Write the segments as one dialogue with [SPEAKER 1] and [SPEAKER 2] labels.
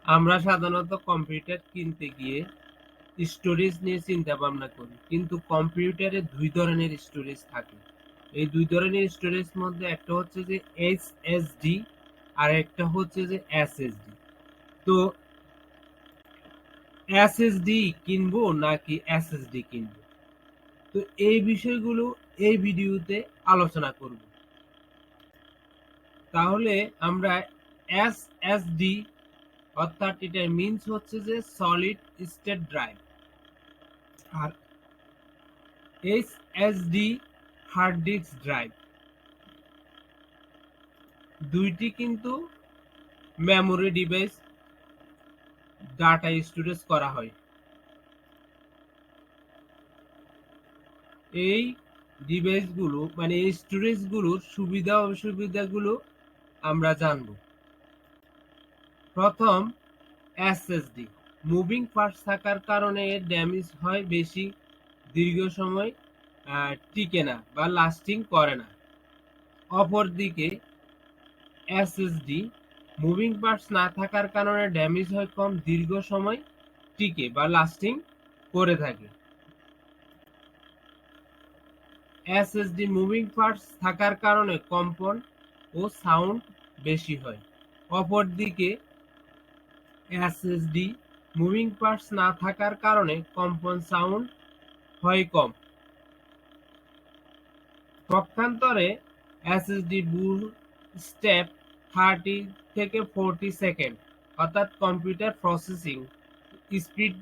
[SPEAKER 1] আমরা সাধারণত কম্পিউটার কিনতে গিয়ে স্টোরেজ নিয়ে চিন্তা ভাবনা করি, কিন্তু কম্পিউটারে দুই ধরনের স্টোরেজ থাকে। এই দুই ধরনের স্টোরেজ মধ্যে একটা হচ্ছে যে SSD আর একটা হচ্ছে যে SSD। তো SSD কিনবো নাকি SSD কিনবো, তো এই বিষয়গুলো এই ভিডিওতে আলোচনা করব। তাহলে আমরা SSD অর্থাৎ এটার মিনস হচ্ছে যে সলিড স্টেট ড্রাইভ, আর HDD হার্ড ডিস্ক ড্রাইভ। দুইটি কিন্তু মেমোরি ডিভাইস ডাটা স্টোরেজ করা হয়। এই ডিভাইসগুলো মানে এই স্টোরেজগুলোর সুবিধা অসুবিধাগুলো আমরা জানব। প্রথম, SSD মুভিং পার্টস থাকার কারণে এর ড্যামেজ হয় বেশি, দীর্ঘ সময় টিকে না বা লাস্টিং করে না। অপরদিকে SSD মুভিং পার্টস না থাকার কারণে ড্যামেজ হয় কম, দীর্ঘ সময় টিকে বা লাস্টিং করে থাকে। SSD মুভিং পার্টস থাকার কারণে কম্পন ও সাউন্ড বেশি হয়। অপরদিকে SSD মুভিং পার্টস না থাকার কারণে কম্পন সাউন্ড হয় কম। পক্ষান্তরে SSD বুট স্টেপ 30 থেকে 40 সেকেন্ড, অর্থাৎ কম্পিউটার প্রসেসিং স্পিড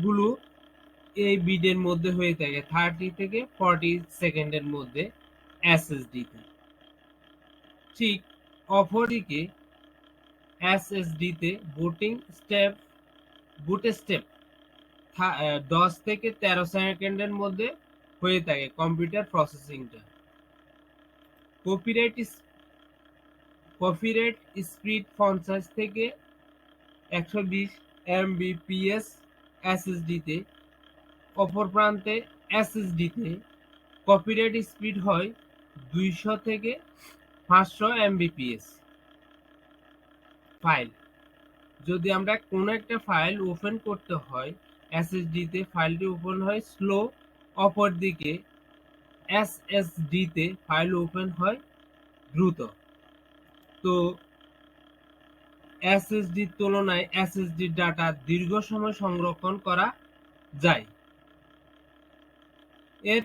[SPEAKER 1] গুলো এই বিটের মধ্যে হয়ে থাকে 30 থেকে 40 সেকেন্ডের মধ্যে SSD তে। ঠিক অপরদিকে SSD তে বুট স্টেপ 10 থেকে 13 সেকেন্ডের মধ্যে হয়ে থাকে কম্পিউটার প্রসেসিংটা। কপিরেট স্পিড 50 থেকে 120 Mbps SSD তে। অপর প্রান্তে SSD তে কপিরেট স্পিড হয় 200 থেকে 500 Mbps। ফাইল, যদি আমরা কোনো একটা ফাইল ওপেন করতে হয় SSD তে ফাইলটি ওপেন হয় স্লো, অপরদিকে SSD তে ফাইল ওপেন হয় দ্রুত। তো SSD তুলনায় SSD ডাটা দীর্ঘ সময় সংরক্ষণ করা যায়। এর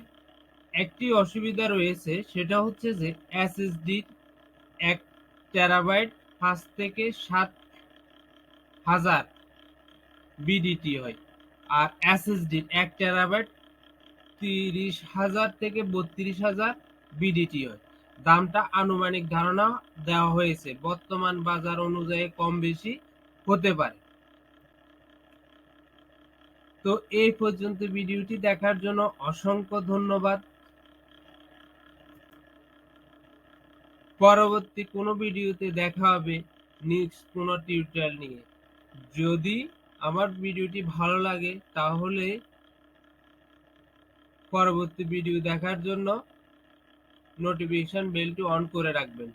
[SPEAKER 1] একটি অসুবিধা রয়েছে, সেটা হচ্ছে যে SSD 1 টেরাবাইট 5 থেকে 7,000 BDT হয়, আর SSD 1 টেরাবাইট 30,000 থেকে 32,000 BDT হয়। দামটা আনুমানিক ধারণা দেওয়া হয়েছে, বর্তমান বাজার অনুযায়ী কম বেশি হতে পারে। তো এই পর্যন্ত ভিডিওটি দেখার জন্য অসংখ্য ধন্যবাদ। পরবর্তী কোনো ভিডিওতে দেখা হবে নেক্সট কোনো টিউটোরিয়াল নিয়ে। যদি আমার ভিডিওটি ভালো লাগে তাহলে পরবর্তী ভিডিও দেখার জন্য নোটিফিকেশন বেলটি অন করে রাখবেন।